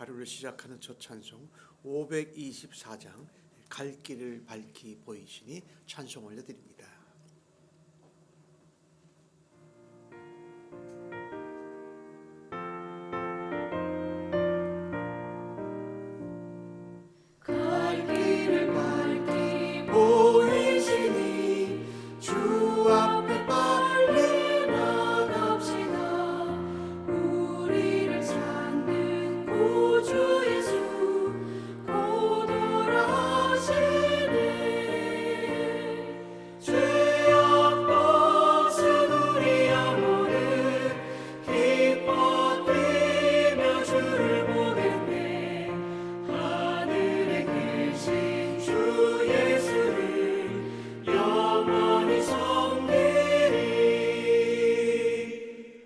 하루를 시작하는 첫 찬송 524장 갈 길을 밝히 보이시니 찬송 올려드립니다. 갈 길을 밝히 보이시니 주 앞에 빨리 나갑시다. 우리를 찾는 구주 예수 곧 오라하시네. 죄악 벗은 우리 영혼은 기뻐 뛰며 주를 보겠네. 하늘에 계신 주 예수를 영원히 섬기리.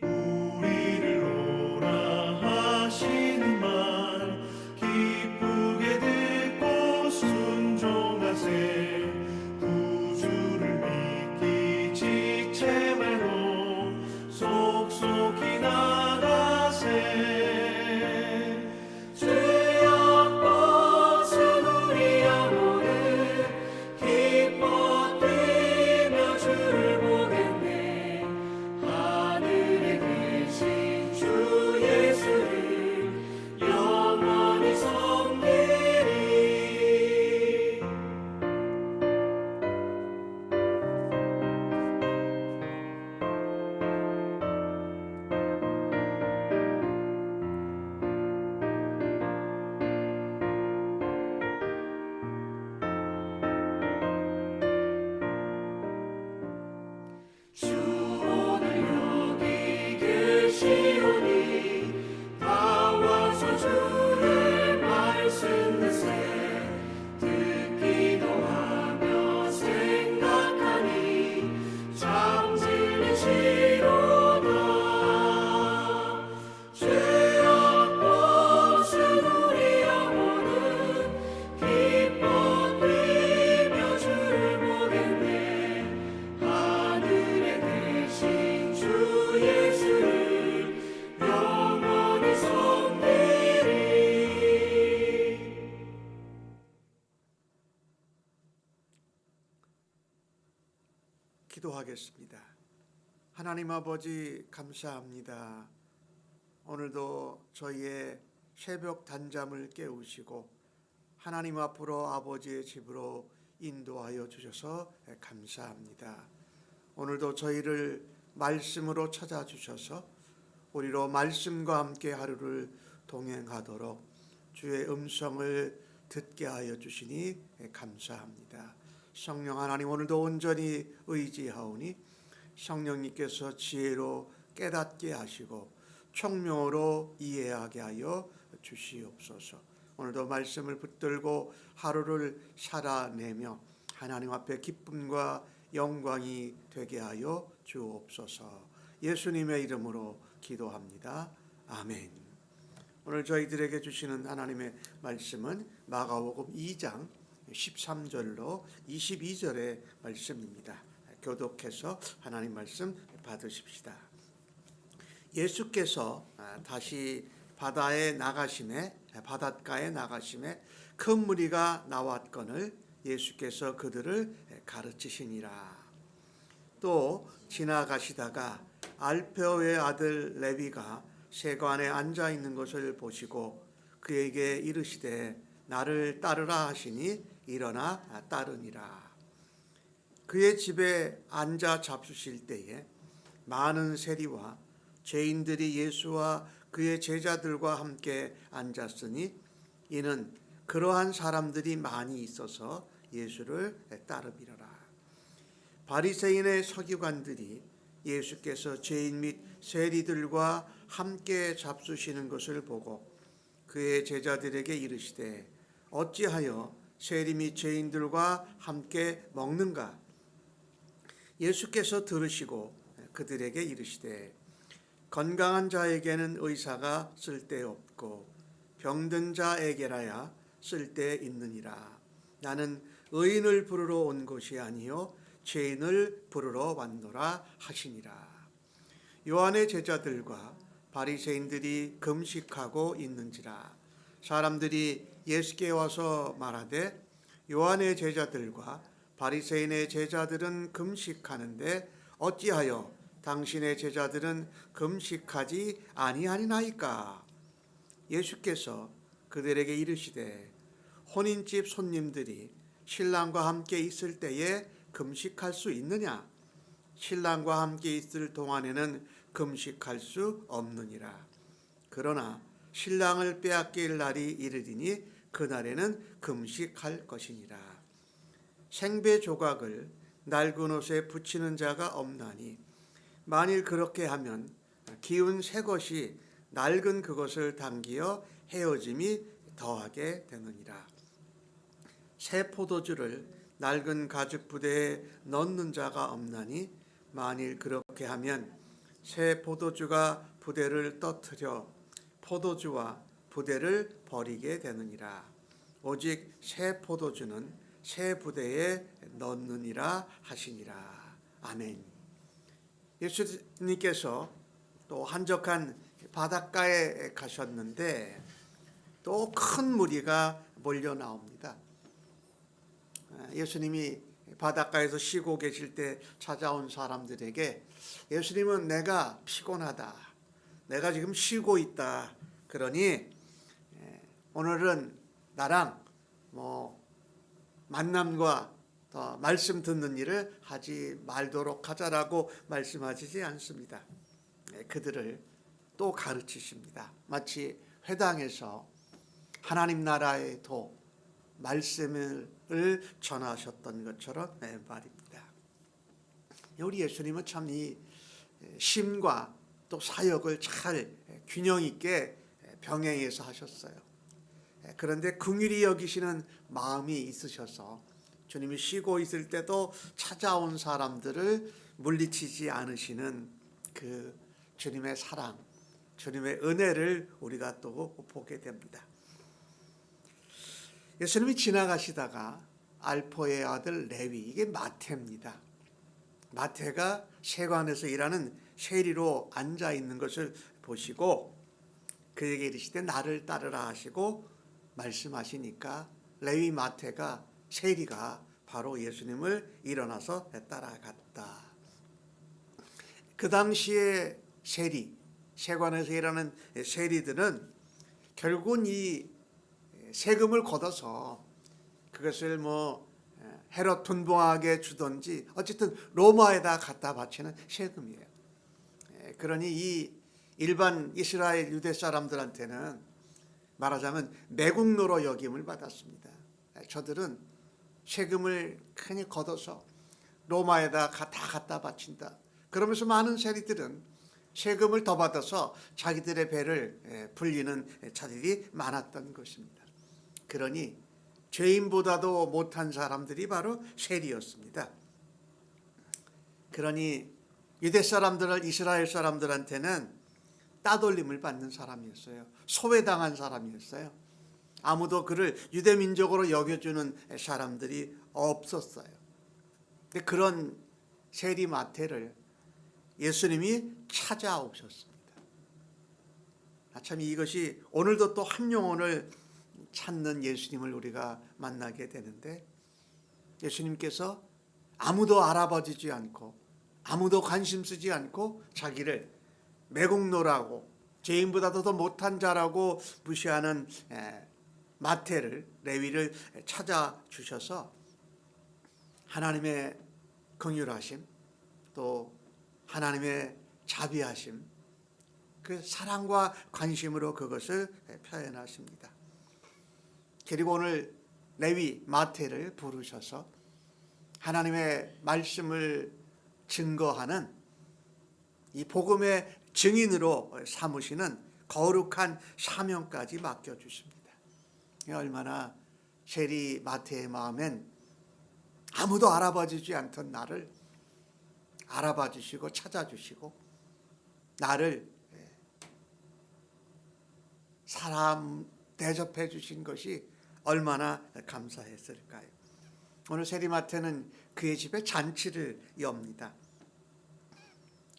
우리를 오라 하시는 말 기쁘게 듣고 순종하세. 구주를 믿기 지체 말고 속속히 나가세. 죄악 벗은 우리 영혼은 기뻐 뛰며 주를 보겠네. 하늘에 계신 주 예수를 영원히 섬기리. 주 오늘 여기 계시오니 다 와서 주의 말씀 듣세. 듣기도 하며 생각하니 참 진리시로다. 죄악 벗은 우리 영혼은 기뻐 뛰며 주를 보겠네. 하늘에 계신 주 예수를 영원히 섬기리. 기도하겠습니다. 하나님 아버지 감사합니다. 오늘도 저희의 새벽 단잠을 깨우시고 하나님 앞으로 아버지의 집으로 인도하여 주셔서 감사합니다. 오늘도 저희를 말씀으로 찾아주셔서 우리로 말씀과 함께 하루를 동행하도록 주의 음성을 듣게 하여 주시니 감사합니다. 성령 하나님, 오늘도 온전히 의지하오니 성령님께서 지혜로 깨닫게 하시고 총명으로 이해하게 하여 주시옵소서. 오늘도 말씀을 붙들고 하루를 살아내며 하나님 앞에 기쁨과 영광이 되게 하여 주옵소서. 예수님의 이름으로 기도합니다. 아멘. 오늘 저희들에게 주시는 하나님의 말씀은 마가복음 2장 13절로 22절의 말씀입니다. 교독해서 하나님 말씀 받으십시다. 예수께서 다시 바닷가에 나가심에 큰 무리가 나왔거늘 예수께서 그들을 가르치시니라. 또 지나가시다가 알페오의 아들 레위가 세관에 앉아 있는 것을 보시고 그에게 이르시되 나를 따르라 하시니 일어나 따르니라. 그의 집에 앉아 잡수실 때에 많은 세리와 죄인들이 예수와 그의 제자들과 함께 앉았으니 이는 그러한 사람들이 많이 있어서 예수를 따르리라. 바리새인의 서기관들이 예수께서 죄인 및 세리들과 함께 잡수시는 것을 보고 그의 제자들에게 이르시되 어찌하여 세리 및 죄인들과 함께 먹는가? 예수께서 들으시고 그들에게 이르시되 건강한 자에게는 의사가 쓸데없고 병든 자에게라야 쓸데있느니라. 나는 의인을 부르러 온 것이 아니요 죄인을 부르러 왔노라 하시니라. 요한의 제자들과 바리새인들이 금식하고 있는지라. 사람들이 예수께 와서 말하되 요한의 제자들과 바리새인의 제자들은 금식하는데 어찌하여 당신의 제자들은 금식하지 아니하니나이까? 예수께서 그들에게 이르시되 혼인집 손님들이 신랑과 함께 있을 때에 금식할 수 있느냐? 신랑과 함께 있을 동안에는 금식할 수 없느니라. 그러나 신랑을 빼앗길 날이 이르리니 그날에는 금식할 것이니라. 생배 조각을 낡은 옷에 붙이는 자가 없나니 만일 그렇게 하면 기운 새 것이 낡은 그것을 당기어 헤어짐이 더하게 되느니라. 새 포도주를 낡은 가죽 부대에 넣는 자가 없나니 만일 그렇게 하면 새 포도주가 부대를 떠뜨려 포도주와 부대를 버리게 되느니라. 오직 새 포도주는 새 부대에 넣느니라 하시니라. 아멘. 예수님께서 또 한적한 바닷가에 가셨는데 또 큰 무리가 몰려 나옵니다. 예수님이 바닷가에서 쉬고 계실 때 찾아온 사람들에게 예수님은 내가 피곤하다. 내가 지금 쉬고 있다. 그러니 오늘은 나랑 만남과 더 말씀 듣는 일을 하지 말도록 하자라고 말씀하시지 않습니다. 그들을 또 가르치십니다. 마치 회당에서 하나님 나라의 도 말씀을 전하셨던 것처럼 말입니다. 우리 예수님은 참 이 심과 또 사역을 잘 균형 있게 병행해서 하셨어요. 그런데 긍휼히 여기시는 마음이 있으셔서 주님이 쉬고 있을 때도 찾아온 사람들을 물리치지 않으시는 그 주님의 사랑, 주님의 은혜를 우리가 또 보게 됩니다. 예수님이 지나가시다가 알포의 아들 레위, 이게 마태입니다. 마태가 세관에서 일하는 세리로 앉아 있는 것을 보시고 그에게 이르시되 나를 따르라 하시고 말씀하시니까 레위 마태가 세리가 바로 예수님을 일어나서 따라갔다. 그 당시에 세관에서 일하는 세리들은 결국은 이 세금을 걷어서 그것을 헤롯 분봉에게 주든지 어쨌든 로마에다 갖다 바치는 세금이에요. 그러니 이 일반 이스라엘 유대 사람들한테는 말하자면 매국노로 여김을 받았습니다. 저들은 세금을 크게 걷어서 로마에다 다 갖다 바친다. 그러면서 많은 세리들은 세금을 더 받아서 자기들의 배를 불리는 자들이 많았던 것입니다. 그러니 죄인보다도 못한 사람들이 바로 세리였습니다. 그러니 유대 사람들은 이스라엘 사람들한테는 따돌림을 받는 사람이었어요. 소외당한 사람이었어요. 아무도 그를 유대 민족으로 여겨주는 사람들이 없었어요. 근데 그런 세리 마태를 예수님이 찾아오셨습니다. 참 이것이 오늘도 또 한 영혼을 찾는 예수님을 우리가 만나게 되는데 예수님께서 아무도 알아봐주지 않고 아무도 관심 쓰지 않고 자기를 매국노라고 죄인보다도 더 못한 자라고 무시하는 마태를 레위를 찾아주셔서 하나님의 긍휼하심 또 하나님의 자비하심 그 사랑과 관심으로 그것을 표현하십니다. 그리고 오늘 레위 마태를 부르셔서 하나님의 말씀을 증거하는 이 복음의 증인으로 삼으시는 거룩한 사명까지 맡겨주십니다. 얼마나 세리 마태의 마음엔 아무도 알아봐주지 않던 나를 알아봐주시고 찾아주시고 나를 사람 대접해 주신 것이 얼마나 감사했을까요? 오늘 세리마태는 그의 집에 잔치를 엽니다.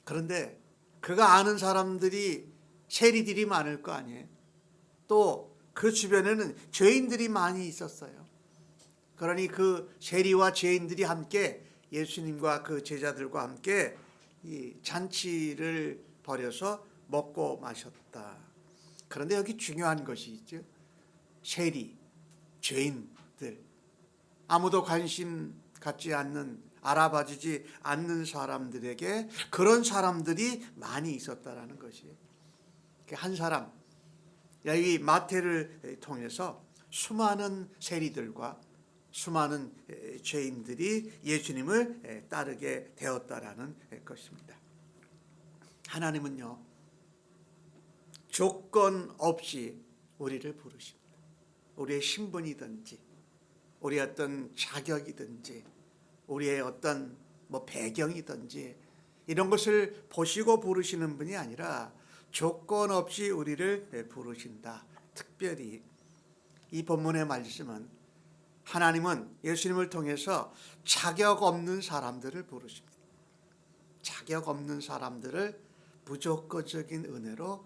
그런데 그가 아는 사람들이 세리들이 많을 거 아니에요. 또 그 주변에는 죄인들이 많이 있었어요. 그러니 그 세리와 죄인들이 함께 예수님과 그 제자들과 함께 이 잔치를 벌여서 먹고 마셨다. 그런데 여기 중요한 것이 있죠. 세리, 죄인들, 아무도 관심 갖지 않는, 알아봐주지 않는 사람들에게 그런 사람들이 많이 있었다라는 것이에요. 한 사람, 이 마태를 통해서 수많은 세리들과 수많은 죄인들이 예수님을 따르게 되었다라는 것입니다. 하나님은요, 조건 없이 우리를 부르십니다. 우리의 신분이든지 우리의 어떤 자격이든지 우리의 어떤 배경이든지 이런 것을 보시고 부르시는 분이 아니라 조건 없이 우리를 부르신다. 특별히 이 본문의 말씀은 하나님은 예수님을 통해서 자격 없는 사람들을 부르십니다. 자격 없는 사람들을 무조건적인 은혜로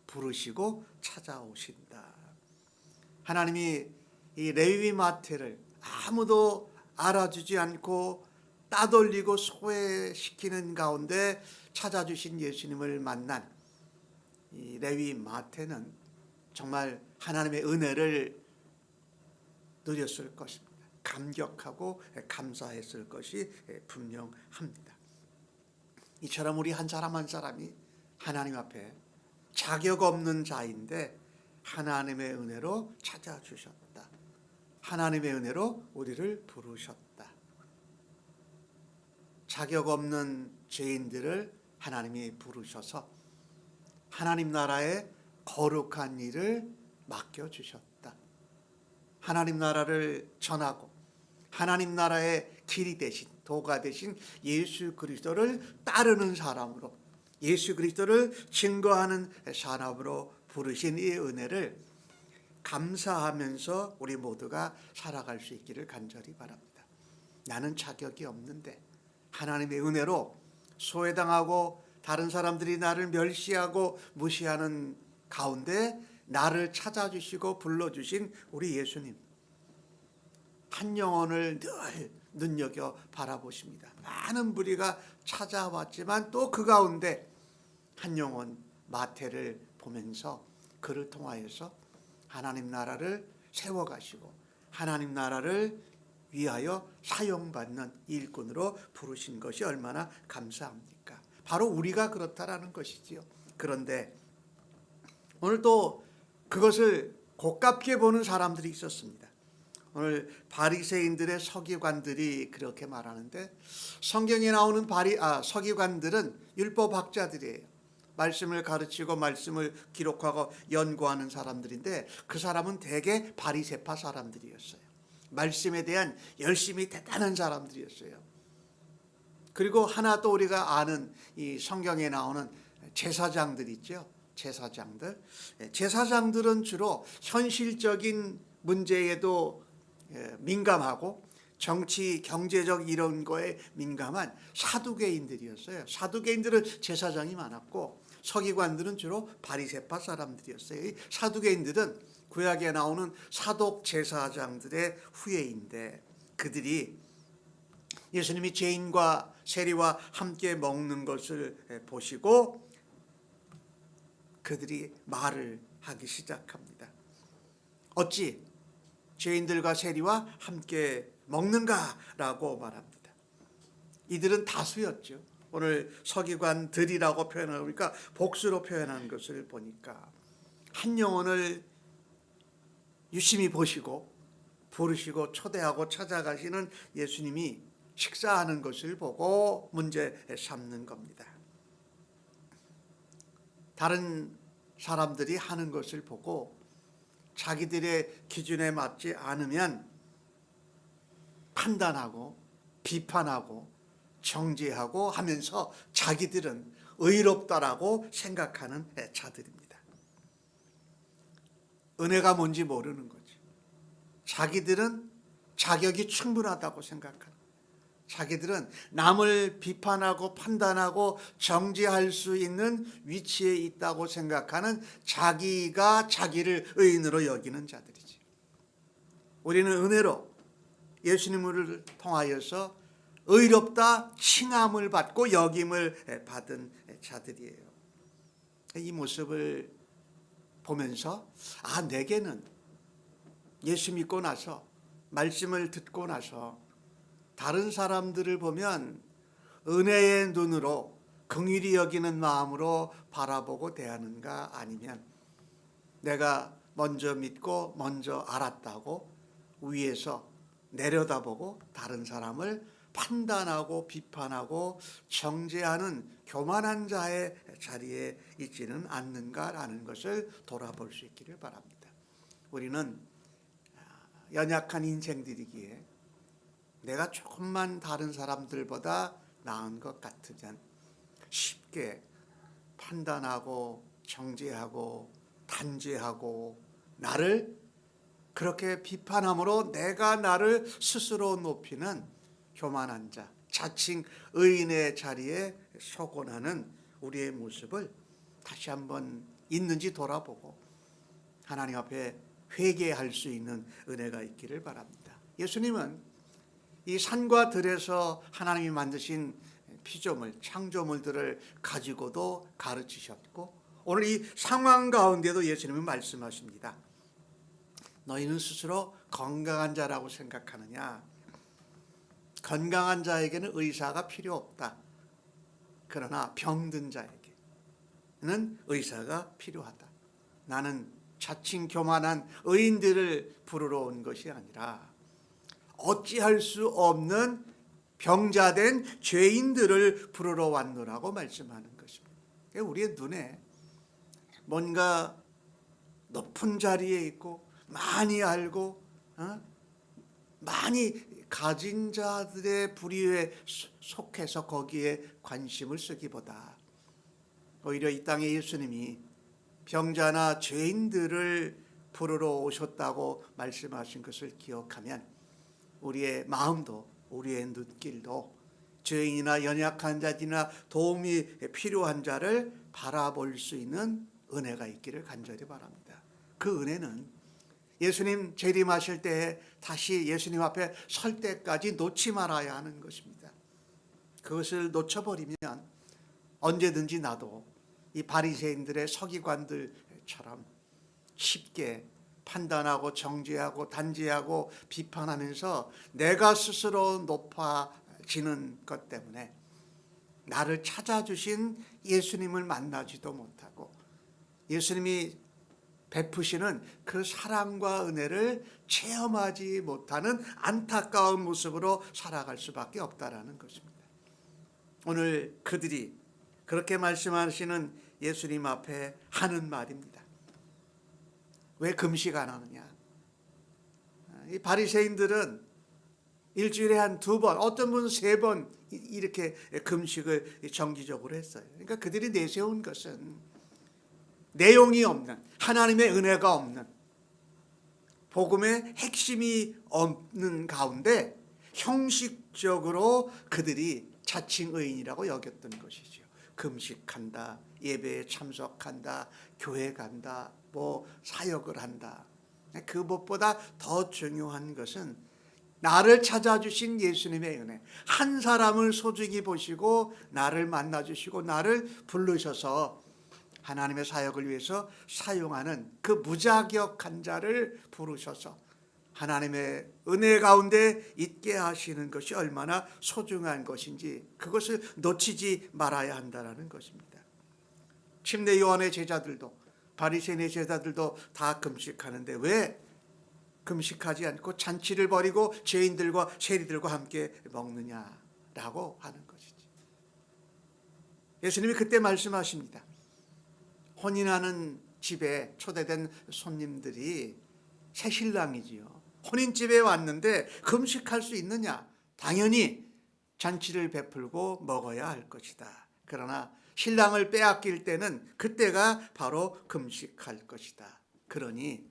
부르시고 찾아오신다. 하나님이 이 레위 마태를 아무도 알아주지 않고 따돌리고 소외시키는 가운데 찾아주신 예수님을 만난 이 레위 마태는 정말 하나님의 은혜를 누렸을 것입니다. 감격하고 감사했을 것이 분명합니다. 이처럼 우리 한 사람 한 사람이 하나님 앞에 자격 없는 자인데 하나님의 은혜로 찾아주셨다. 하나님의 은혜로 우리를 부르셨다. 자격 없는 죄인들을 하나님이 부르셔서 하나님 나라의 거룩한 일을 맡겨주셨다. 하나님 나라를 전하고 하나님 나라의 길이 되신, 도가 되신 예수 그리스도를 따르는 사람으로, 예수 그리스도를 증거하는 사람으로 부르신 이 은혜를 감사하면서 우리 모두가 살아갈 수 있기를 간절히 바랍니다. 나는 자격이 없는데 하나님의 은혜로 소외당하고 다른 사람들이 나를 멸시하고 무시하는 가운데 나를 찾아주시고 불러주신 우리 예수님, 한 영혼을 늘 눈여겨 바라보십니다. 많은 무리가 찾아왔지만 또 그 가운데 한 영혼 마태를 보면서 그를 통하여서 하나님 나라를 세워가시고 하나님 나라를 위하여 사용받는 일꾼으로 부르신 것이 얼마나 감사합니까? 바로 우리가 그렇다라는 것이지요. 그런데 오늘 또 그것을 고깝게 보는 사람들이 있었습니다. 오늘 바리새인들의 서기관들이 그렇게 말하는데, 성경에 나오는 서기관들은 율법학자들이에요. 말씀을 가르치고 말씀을 기록하고 연구하는 사람들인데 그 사람은 대개 바리새파 사람들이었어요. 말씀에 대한 열심이 대단한 사람들이었어요. 그리고 하나 또 우리가 아는 이 성경에 나오는 제사장들 있죠. 제사장들은 주로 현실적인 문제에도 민감하고 정치, 경제적 이런 거에 민감한 사두개인들이었어요. 사두개인들은 제사장이 많았고 서기관들은 주로 바리새파 사람들이었어요. 이 사두개인들은 구약에 나오는 사독 제사장들의 후예인데 그들이 예수님이 죄인과 세리와 함께 먹는 것을 보시고 그들이 말을 하기 시작합니다. 어찌 죄인들과 세리와 함께 먹는가라고 말합니다. 이들은 다수였죠. 오늘 서기관들이라고 표현하니까 복수로 표현한 것을 보니까 한 영혼을 유심히 보시고 부르시고 초대하고 찾아가시는 예수님이 식사하는 것을 보고 문제 삼는 겁니다. 다른 사람들이 하는 것을 보고 자기들의 기준에 맞지 않으면 판단하고 비판하고 정죄하고 하면서 자기들은 의롭다라고 생각하는 자들입니다. 은혜가 뭔지 모르는 거죠. 자기들은 자격이 충분하다고 생각하는, 자기들은 남을 비판하고 판단하고 정죄할 수 있는 위치에 있다고 생각하는 자기가 자기를 의인으로 여기는 자들이지. 우리는 은혜로 예수님을 통하여서 의롭다 칭함을 받고 여김을 받은 자들이에요. 이 모습을 보면서 내게는 예수 믿고 나서 말씀을 듣고 나서 다른 사람들을 보면 은혜의 눈으로 긍휼히 여기는 마음으로 바라보고 대하는가, 아니면 내가 먼저 믿고 먼저 알았다고 위에서 내려다보고 다른 사람을 판단하고 비판하고 정죄하는 교만한 자의 자리에 있지는 않는가라는 것을 돌아볼 수 있기를 바랍니다. 우리는 연약한 인생들이기에 내가 조금만 다른 사람들보다 나은 것 같으면 쉽게 판단하고 정죄하고 단죄하고 나를 그렇게 비판함으로 내가 나를 스스로 높이는 교만한 자, 자칭 의인의 자리에 서곤하는 우리의 모습을 다시 한번 있는지 돌아보고 하나님 앞에 회개할 수 있는 은혜가 있기를 바랍니다. 예수님은 이 산과 들에서 하나님이 만드신 피조물, 창조물들을 가지고도 가르치셨고, 오늘 이 상황 가운데도 예수님은 말씀하십니다. 너희는 스스로 건강한 자라고 생각하느냐? 건강한 자에게는 의사가 필요 없다. 그러나 병든 자에게는 의사가 필요하다. 나는 자칭 교만한 의인들을 부르러 온 것이 아니라 어찌할 수 없는 병자된 죄인들을 부르러 왔노라고 말씀하는 것입니다. 우리의 눈에 뭔가 높은 자리에 있고 많이 알고 많이 가진 자들의 부류에 속해서 거기에 관심을 쓰기보다 오히려 이 땅에 예수님이 병자나 죄인들을 부르러 오셨다고 말씀하신 것을 기억하면 우리의 마음도 우리의 눈길도 죄인이나 연약한 자들이나 도움이 필요한 자를 바라볼 수 있는 은혜가 있기를 간절히 바랍니다. 그 은혜는 예수님 재림하실 때 다시 예수님 앞에 설 때까지 놓지 말아야 하는 것입니다. 그것을 놓쳐버리면 언제든지 나도 이 바리새인들의 서기관들처럼 쉽게 판단하고 정죄하고 단죄하고 비판하면서 내가 스스로 높아지는 것 때문에 나를 찾아주신 예수님을 만나지도 못하고 예수님이 베푸시는 그 사랑과 은혜를 체험하지 못하는 안타까운 모습으로 살아갈 수밖에 없다라는 것입니다. 오늘 그들이 그렇게 말씀하시는 예수님 앞에 하는 말입니다. 왜 금식 안 하느냐? 이 바리새인들은 일주일에 한 2번, 어떤 분은 3번 이렇게 금식을 정기적으로 했어요. 그러니까 그들이 내세운 것은 내용이 없는, 하나님의 은혜가 없는, 복음의 핵심이 없는 가운데 형식적으로 그들이 자칭 의인이라고 여겼던 것이죠. 금식한다, 예배에 참석한다, 교회 간다, 사역을 한다. 그 무엇보다 더 중요한 것은 나를 찾아주신 예수님의 은혜, 한 사람을 소중히 보시고 나를 만나주시고 나를 부르셔서 하나님의 사역을 위해서 사용하는 그 무자격한 자를 부르셔서 하나님의 은혜 가운데 있게 하시는 것이 얼마나 소중한 것인지 그것을 놓치지 말아야 한다는 것입니다. 침례 요한의 제자들도 바리새인의 제자들도 다 금식하는데 왜 금식하지 않고 잔치를 벌이고 죄인들과 세리들과 함께 먹느냐라고 하는 것이지. 예수님이 그때 말씀하십니다. 혼인하는 집에 초대된 손님들이 새신랑이지요. 혼인집에 왔는데 금식할 수 있느냐? 당연히 잔치를 베풀고 먹어야 할 것이다. 그러나 신랑을 빼앗길 때는 그때가 바로 금식할 것이다. 그러니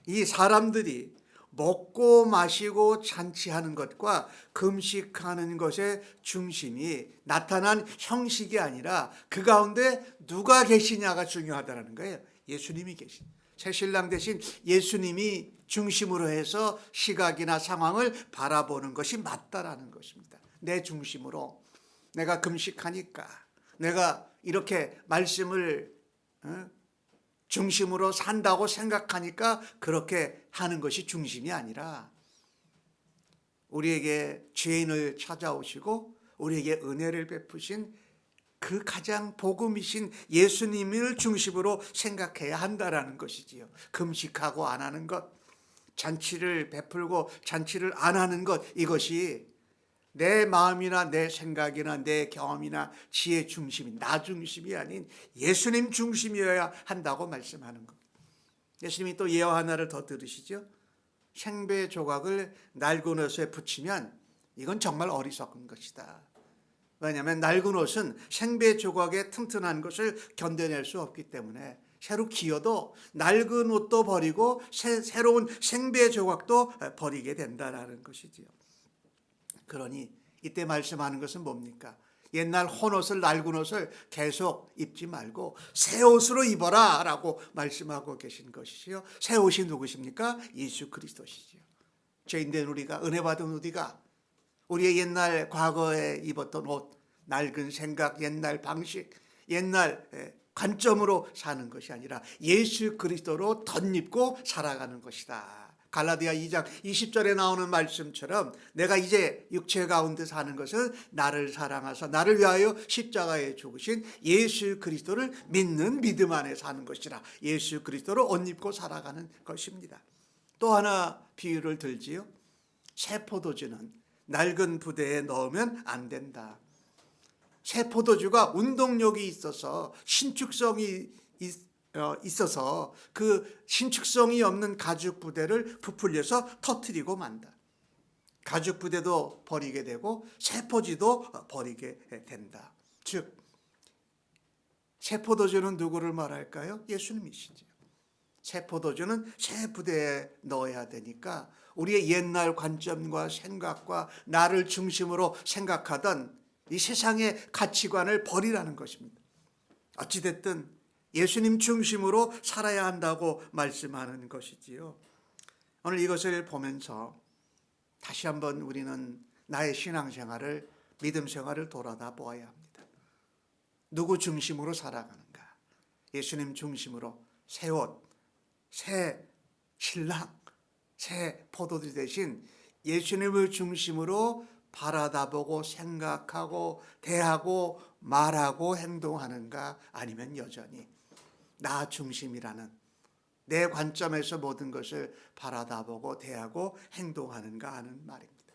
이 사람들이 먹고 마시고 잔치하는 것과 금식하는 것의 중심이 나타난 형식이 아니라 그 가운데 누가 계시냐가 중요하다는 거예요. 예수님이 계신, 새신랑 대신 예수님이 중심으로 해서 시각이나 상황을 바라보는 것이 맞다라는 것입니다. 내 중심으로, 내가 금식하니까, 내가 이렇게 말씀을 중심으로 산다고 생각하니까 그렇게 하는 것이 중심이 아니라, 우리에게 죄인을 찾아오시고 우리에게 은혜를 베푸신 그 가장 복음이신 예수님을 중심으로 생각해야 한다라는 것이지요. 금식하고 안 하는 것, 잔치를 베풀고 잔치를 안 하는 것, 이것이 내 마음이나 내 생각이나 내 경험이나 지혜 중심이, 나 중심이 아닌 예수님 중심이어야 한다고 말씀하는 것. 예수님이 또 예화 하나를 더 들으시죠. 생배 조각을 낡은 옷에 붙이면 이건 정말 어리석은 것이다. 왜냐하면 낡은 옷은 생배 조각의 튼튼한 것을 견뎌낼 수 없기 때문에 새로 기어도 낡은 옷도 버리고 새로운 생배 조각도 버리게 된다라는 것이지요. 그러니 이때 말씀하는 것은 뭡니까? 옛날 헌옷을, 낡은 옷을 계속 입지 말고 새 옷으로 입어라 라고 말씀하고 계신 것이지요. 새 옷이 누구십니까? 예수 그리스도시지요. 죄인된 우리가, 은혜 받은 우리가 우리의 옛날 과거에 입었던 옷, 낡은 생각, 옛날 방식, 옛날 관점으로 사는 것이 아니라 예수 그리스도로 덧입고 살아가는 것이다. 갈라디아 2장 20절에 나오는 말씀처럼 내가 이제 육체 가운데 사는 것은 나를 사랑하사 나를 위하여 십자가에 죽으신 예수 그리스도를 믿는 믿음 안에 사는 것이라. 예수 그리스도로 옷 입고 살아가는 것입니다. 또 하나 비유를 들지요. 새 포도주는 낡은 부대에 넣으면 안 된다. 새 포도주가 운동력이 있어서 신축성이 있어서 그 신축성이 없는 가죽 부대를 부풀려서 터뜨리고 만다. 가죽 부대도 버리게 되고 새 포도주도 버리게 된다. 즉, 새 포도주는 누구를 말할까요? 예수님이시죠. 새 포도주는 새 부대에 넣어야 되니까 우리의 옛날 관점과 생각과 나를 중심으로 생각하던 이 세상의 가치관을 버리라는 것입니다. 어찌됐든 예수님 중심으로 살아야 한다고 말씀하는 것이지요. 오늘 이것을 보면서 다시 한번 우리는 나의 신앙생활을, 믿음 생활을 돌아다 보아야 합니다. 누구 중심으로 살아가는가? 예수님 중심으로 새 옷, 새 신랑, 새 포도주 대신 예수님을 중심으로 바라다보고 생각하고 대하고 말하고 행동하는가? 아니면 여전히 나 중심이라는 내 관점에서 모든 것을 바라다보고 대하고 행동하는가 하는 말입니다.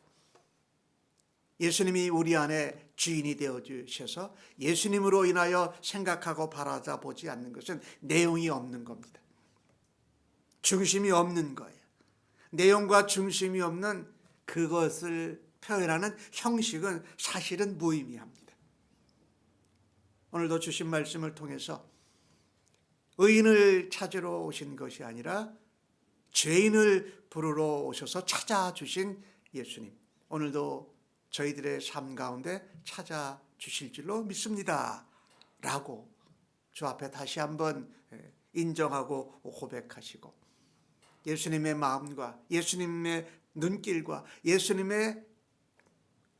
예수님이 우리 안에 주인이 되어주셔서 예수님으로 인하여 생각하고 바라다보지 않는 것은 내용이 없는 겁니다. 중심이 없는 거예요. 내용과 중심이 없는 그것을 표현하는 형식은 사실은 무의미합니다. 오늘도 주신 말씀을 통해서 의인을 찾으러 오신 것이 아니라 죄인을 부르러 오셔서 찾아주신 예수님, 오늘도 저희들의 삶 가운데 찾아주실 줄로 믿습니다 라고 주 앞에 다시 한번 인정하고 고백하시고 예수님의 마음과 예수님의 눈길과 예수님의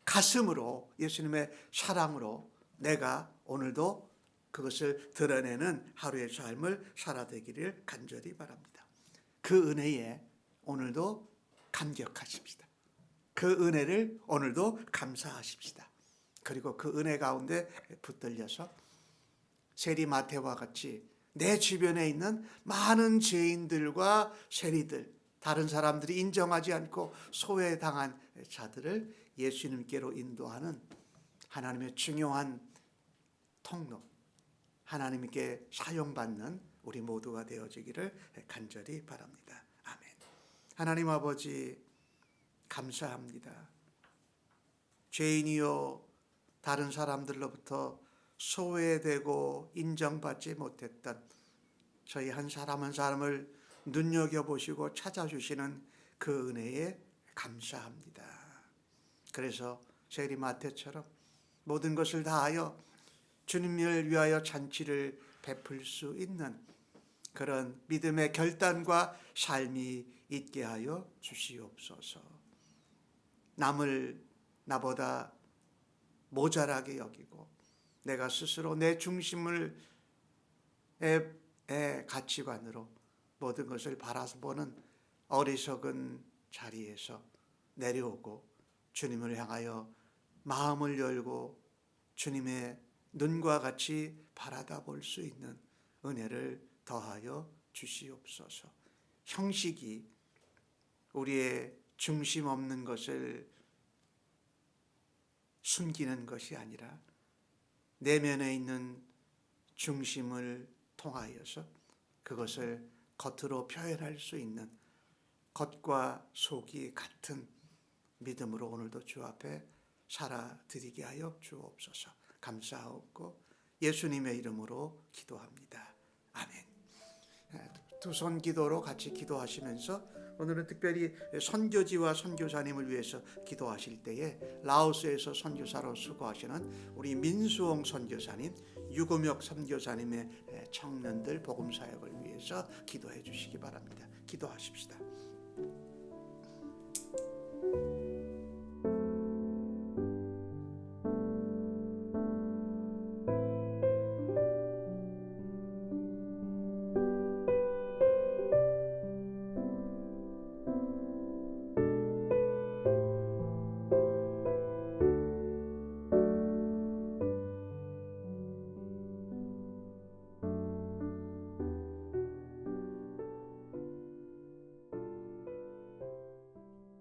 가슴으로, 예수님의 사랑으로 내가 오늘도 그것을 드러내는 하루의 삶을 살아되기를 간절히 바랍니다. 그 은혜에 오늘도 감격하십시다. 그 은혜를 오늘도 감사하십시다. 그리고 그 은혜 가운데 붙들려서 세리마태와 같이 내 주변에 있는 많은 죄인들과 세리들, 다른 사람들이 인정하지 않고 소외당한 자들을 예수님께로 인도하는 하나님의 중요한 통로, 하나님께 사용받는 우리 모두가 되어지기를 간절히 바랍니다. 아멘. 하나님 아버지 감사합니다. 죄인이요 다른 사람들로부터 소외되고 인정받지 못했던 저희 한 사람 한 사람을 눈여겨보시고 찾아주시는 그 은혜에 감사합니다. 그래서 세리마태처럼 모든 것을 다하여 주님을 위하여 잔치를 베풀 수 있는 그런 믿음의 결단과 삶이 있게 하여 주시옵소서. 남을 나보다 모자라게 여기고 내가 스스로 내 중심을 가치관으로 모든 것을 바라보는 어리석은 자리에서 내려오고 주님을 향하여 마음을 열고 주님의 눈과 같이 바라다 볼 수 있는 은혜를 더하여 주시옵소서. 형식이 우리의 중심 없는 것을 숨기는 것이 아니라 내면에 있는 중심을 통하여서 그것을 겉으로 표현할 수 있는 겉과 속이 같은 믿음으로 오늘도 주 앞에 살아드리게 하여 주옵소서. 감사하옵고 예수님의 이름으로 기도합니다. 아멘. 두 손 기도로 같이 기도하시면서 오늘은 특별히 선교지와 선교사님을 위해서 기도하실 때에 라오스에서 선교사로 수고하시는 우리 민수홍 선교사님, 유금혁 선교사님의 청년들 복음 사역을 위해서 기도해 주시기 바랍니다. 기도하십시다.